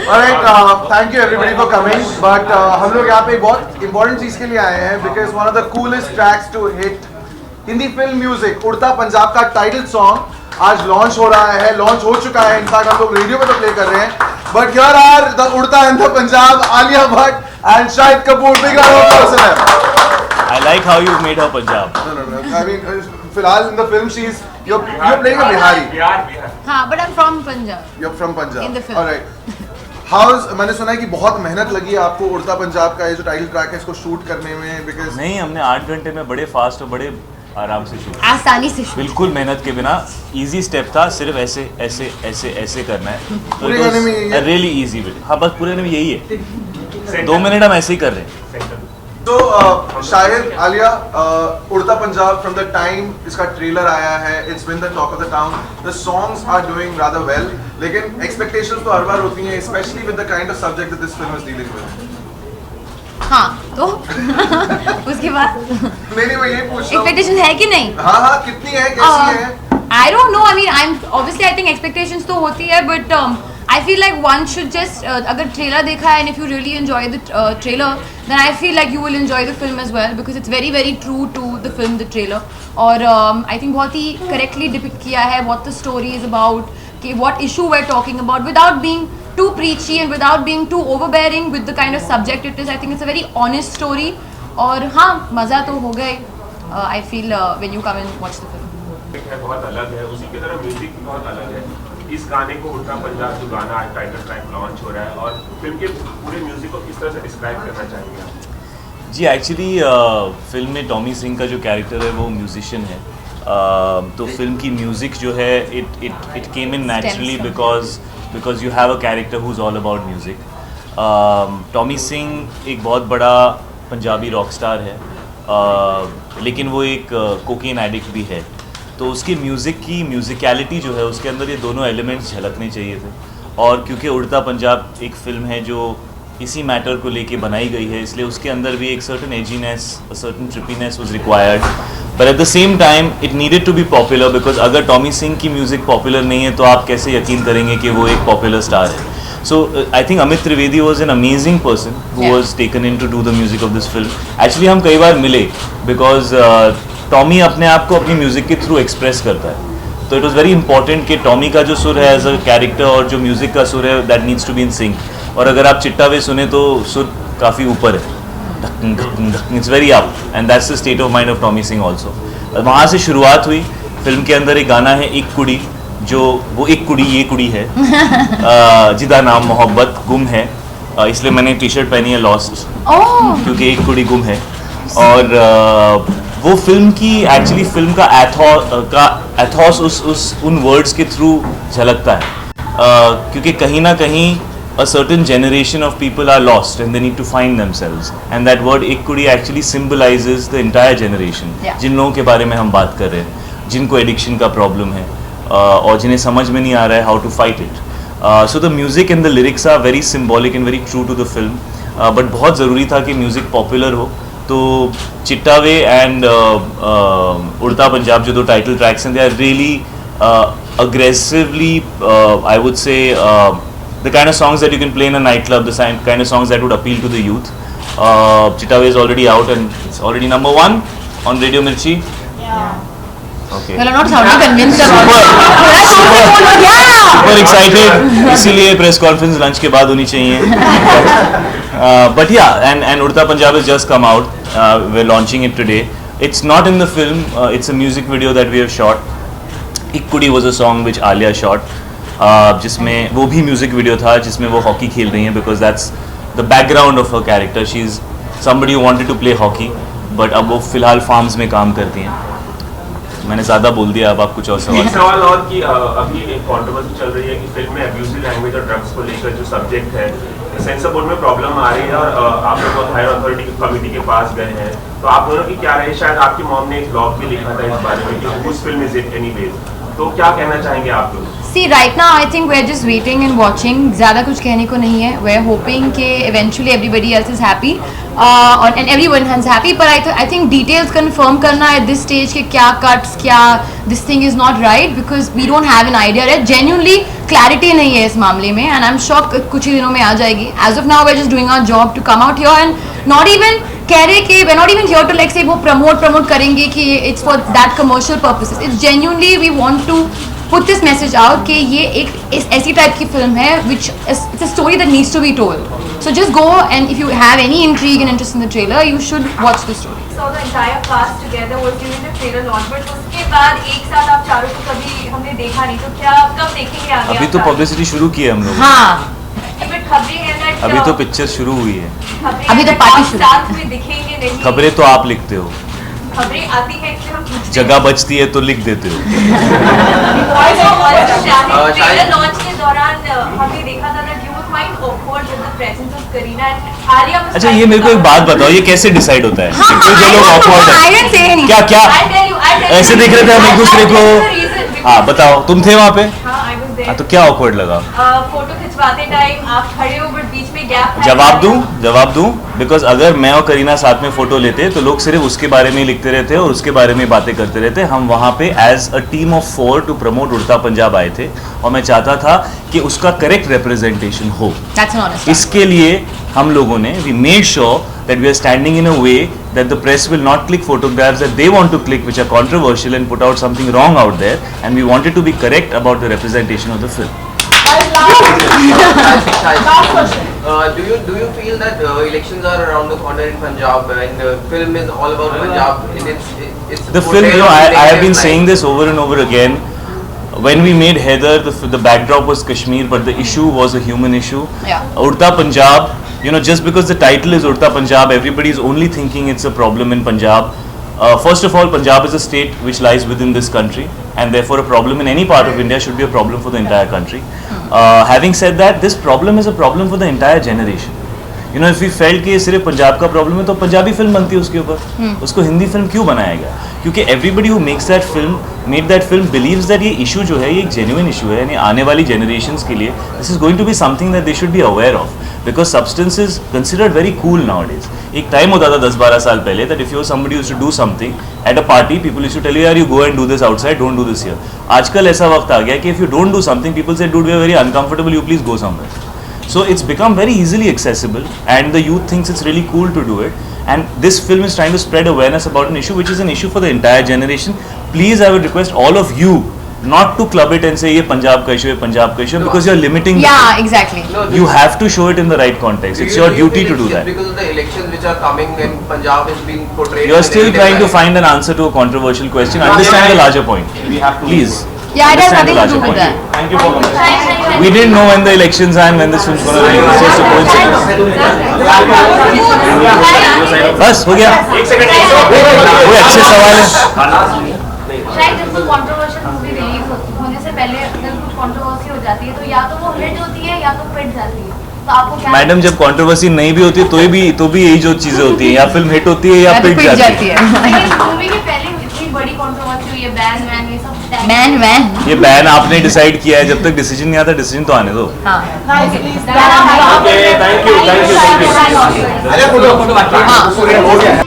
Alright, thank you everybody for coming. But हम लोग यहाँ पे एक बहुत important चीज़ के लिए आए हैं because one of the coolest tracks to hit Hindi film music उड़ता पंजाब का टाइटल सॉन्ग आज लॉन्च हो रहा है, लॉन्च हो चुका है. इनफैक्ट हम लोग रेडियो में तो प्ले कर रहे हैं. But here are the उड़ता and the Punjab, Alia Bhatt and Shahid Kapoor. Big round of applause for them. I like how you made her Punjab. No. I mean, फिलहाल in the film you're playing a Bihari. Bihar. हाँ, but I'm from Punjab. You're from Punjab. In the film. Alright. How's मैंने सुना है कि बहुत मेहनत लगी है आपको उड़ता पंजाब का ये जो टाइटल ट्रैक है इसको शूट करने में because नहीं, हमने 8 घंटे में बड़े फास्ट और बड़े आराम से शूट, आसानी से shoot. बिल्कुल मेहनत के बिना. इजी स्टेप था, सिर्फ ऐसे ऐसे ऐसे ऐसे करना है. पूरे गाने में यही है? Really easy. हाँ, बस पूरे गाने में यही है. 2 मिनट हम ऐसे ही कर रहे हैं. तो Shahid, Alia, Udta Punjab from the time इसका ट्रेलर आया है, it's been the talk of the town. The songs are doing rather well, लेकिन एक्सपेक्टेशंस तो हर बार होती हैं, specially with the kind of subject that this film is dealing with. हाँ, तो उसके बाद नहीं मैं यही पूछ रहा हूँ. एक्सपेक्टेशन है कि नहीं? हाँ, कितनी है, कैसी है? I don't know. I mean, I think expectations तो होती है, but I feel like one should just अगर trailer देखा है and if you really enjoy the trailer, then I feel like you will enjoy the film as well because it's very very true to the film, the trailer. और I think बहुत ही correctly depict किया है what the story is about, कि what issue we're talking about without being too preachy and without being too overbearing with the kind of subject it is. I think it's a very honest story. और हाँ, मज़ा तो हो गए. I feel when you come and watch the film. है बहुत अलग है, उसी की तरह म्यूजिक भी बहुत अलग है. इस गाने को उड़ता पंजाब जो गाना आज टाइटल ट्रैक लॉन्च हो रहा है और फिल्म के पूरे म्यूजिक को किस तरह से डिस्क्राइब करना चाहेंगे आप? जी, एक्चुअली फिल्म में टॉमी सिंह का जो कैरेक्टर है वो म्यूजिशियन है. तो फिल्म की म्यूज़िक जो है it came in naturally because you have a character who is all about music. Tommy Singh एक बहुत बड़ा पंजाबी रॉक स्टार है, लेकिन वो एक कोकेन एडिक्ट भी है. तो उसकी म्यूज़िक की म्यूज़िकलिटी जो है उसके अंदर ये दोनों एलिमेंट्स झलकने चाहिए थे. और क्योंकि उड़ता पंजाब एक फ़िल्म है जो इसी मैटर को लेके बनाई गई है, इसलिए उसके अंदर भी एक certain edginess, a certain trippiness was required. But at the same time it needed to be popular because अगर टॉमी सिंह की म्यूज़िक पॉपुलर नहीं है तो आप कैसे यकीन करेंगे कि वो एक पॉपुलर स्टार है. So I think Amit Trivedi was an amazing person who was taken in to do the music of this film. Actually हम कई बार मिले because टॉमी अपने आप को अपनी म्यूज़िक के थ्रू एक्सप्रेस करता है. तो इट वॉज़ वेरी इंपॉर्टेंट कि टॉमी का जो सुर है एज अ कैरेक्टर और जो म्यूज़िक का सुर है that needs to be in sync. और अगर आप चिट्टा वे सुने तो सुर काफ़ी ऊपर है, it's very up and that's the state of mind of Tommy Singh also. वहाँ से शुरुआत हुई. फिल्म के अंदर एक गाना है एक कुड़ी, जो वो एक कुड़ी ये कुड़ी है जिदा नाम मोहब्बत गुम है, इसलिए मैंने टी शर्ट पहनी है लॉस्ट, क्योंकि एक कुड़ी गुम है. और वो फिल्म की एक्चुअली फिल्म का एथॉस उन वर्ड्स के थ्रू झलकता है, क्योंकि कहीं ना कहीं a certain generation of people are lost and they need to find themselves, and that word ek kudi actually symbolizes the entire generation. जिन लोगों के बारे में हम बात कर रहे हैं, जिनको एडिक्शन का प्रॉब्लम है और जिन्हें समझ में नहीं आ रहा है how to fight it. So the music and the lyrics are very symbolic and very true to the film, but बहुत ज़रूरी था कि म्यूज़िक पॉपुलर हो. तो चिट्टावे एंड उड़ता पंजाब जो दो टाइटल ट्रैक्स हैं, they are really aggressively I would say the kind of songs that you can play in a nightclub, the kind of songs that would appeal to the youth. Chittaway is already out and it's already number 1 on Radio Mirchi. Yeah. Okay. Well, I'm not sounding convinced about it. Super excited. इसीलिए press conference lunch के बाद होनी चाहिए. But yeah, and Udta Punjab has just come out. We're launching it today. It's not in the film. It's a music video that we have shot. Ik Kudi was a song which Alia shot. जिसमें वो भी music video था जिसमें वो hockey खेल रही हैं, because that's the background of her character. She is somebody who wanted to play hockey, but अब वो फ़िलहाल फार्म्स में काम करती हैं. मैंने ज़्यादा बोल दिया, अब आप कुछ और एक सवाल और कि अभी एक कंट्रोवर्सी चल रही है कि फिल्म में अब्यूजिव लैंग्वेज और ड्रग्स को लेकर जो सब्जेक्ट है, सेंसर बोर्ड में प्रॉब्लम आ रही है और आप लोग हायर अथॉरिटी कमिटी के पास गए हैं. तो आप दोनों की क्या रहे? शायद आपकी मॉम ने एक ब्लॉग भी लिखा था इस बारे में कि उस फिल्म इज इट एनीवेज. तो क्या कहना चाहेंगे आप लोग? See, right now I think we're just waiting and watching. ज़्यादा कुछ कहने को नहीं है. We're hoping कि eventually everybody else is happy and everyone is happy. But I think details confirm करना at this stage कि क्या cuts, क्या this thing is not right because we don't have an idea. Right? Genuinely clarity नहीं है इस मामले में and I'm sure कुछ ही दिनों में आ जाएगी. As of now we're just doing our job to come out here and not even कह रहे कि we're not even here to like say वो promote करेंगे कि it's for that commercial purposes. It's genuinely we want to put this message out कि ये एक ऐसी टाइप की फिल्म है which is it's a story that needs to be told. So just go and if you have any intrigue and interest in the trailer, you should watch the story. So the entire cast together was during the trailer launch, but उसके बाद एक साथ आप चारों को कभी हमने देखा नहीं, तो क्या कब देखेंगे आगे? अभी तो पब्लिसिटी शुरू की है हम लोग. हाँ. But खबरें हैं that अभी तो पिक्चर शुरू हुई है. अभी तो पार्टी शुरू. साथ में दिखेंगे नहीं. खबरें तो आप लिखते हो. खबरें आती हैं इसलिए हम पूछते हैं. जगह बचती है तो लिख देते हो. ट्रेलर लॉन्च के दौरान हमने देखा था that you were quite awkward with the presence of Kareena and Alia was अच्छा ये मेरे को एक बात बताओ, ये कैसे डिसाइड होता है हाँ, कि जो लोग awkward I है? didn't say anything. क्या क्या I'll tell you. ऐसे देख रहे थे हम एक दूसरे को? हाँ बताओ, तुम थे वहाँ पे? हाँ, I was there. हाँ तो क्या awkward लगा? फोटो खिंचवाते टाइम आप खड़े हो बट बीच में गैप. जवाब दूं बिकॉज अगर मैं और करीना साथ में फोटो लेते तो लोग सिर्फ उसके बारे में ही लिखते रहते और उसके बारे में बातें करते रहते. हम वहाँ पे as a team of 4 to promote Udta Punjab आए थे और मैं चाहता था कि उसका करेक्ट रिप्रेजेंटेशन हो. That's an honest. इसके लिए हम लोगों ने we made sure that we are standing in a way that the press will not click photographs that they want to click which are controversial and put out something wrong out there, and we wanted to be correct about the representation of the film. Last question. Do you feel that elections are around the corner in Punjab and film is all about Punjab? It's The film, you know, I have been saying this over and over again. When we made Heather, the backdrop was Kashmir, but the issue was a human issue. Yeah. Urta Punjab, you know, just because the title is Urta Punjab, everybody is only thinking it's a problem in Punjab. First of all, Punjab is a state which lies within this country, and therefore a problem in any part of India should be a problem for the entire country. Having said that, this problem is a problem for the entire generation. You know, if we felt कि ये सिर्फ पंजाब का problem है तो Punjabi film बनती है उसके ऊपर. उसको हिंदी फिल्म क्यों बनाया गया? क्योंकि everybody who makes that film, made that film, believes that ये issue जो है ये एक genuine issue है, यानी आने वाली generations के लिए this is going to be something that they should be aware of, because substance is considered very cool nowadays. एक टाइम होता था 10-12 साल पहले that if you were somebody who used to do something at a party, people used to tell you यार you go and do this outside, don't do this here. आजकल ऐसा वक्त आ गया कि if you don't do something, people say dude we are very uncomfortable, you please go somewhere. So it's become very easily accessible and the youth thinks it's really cool to do it, and this film is trying to spread awareness about an issue which is an issue for the entire generation. Please, I would request all of you not to club it and say ये पंजाब का issue है, पंजाब का issue है, because you're limiting the Yeah, film. exactly. You have to show it in the right context. It's your duty to do that. Because of the elections which are coming and Punjab is being portrayed. You're still trying to find an answer to a controversial question. Understand the larger point. Please. Yeah, it has Understand nothing the to do larger with point. that. Thank you for coming. We didn't know when the elections are and when this film's gonna release. It's just a coincidence. बस हो गया. कोई अच्छे सवाल है. शायद जब कोई कंट्रोवर्शियल मूवी रिलीज होने से पहले अगर कुछ कंट्रोवर्सी हो जाती है तो या तो वो हिट होती है या तो पिट जाती है. तो आपको क्या मैडम जब कंट्रोवर्सी नहीं भी होती तो भी यही जो चीजें होती हैं, या फिल्म हिट होती है या पिट जाती है. लेकिन मूवी के पहले इतनी बड़ी कंट्रोवर्सी हुई है, बैन वैन ये सब. Man. ये बैन आपने डिसाइड किया है, जब तक डिसीजन नहीं आता डिसीजन तो आने दो. हाँ. Okay, thank you. अरे फोटो बाकी है.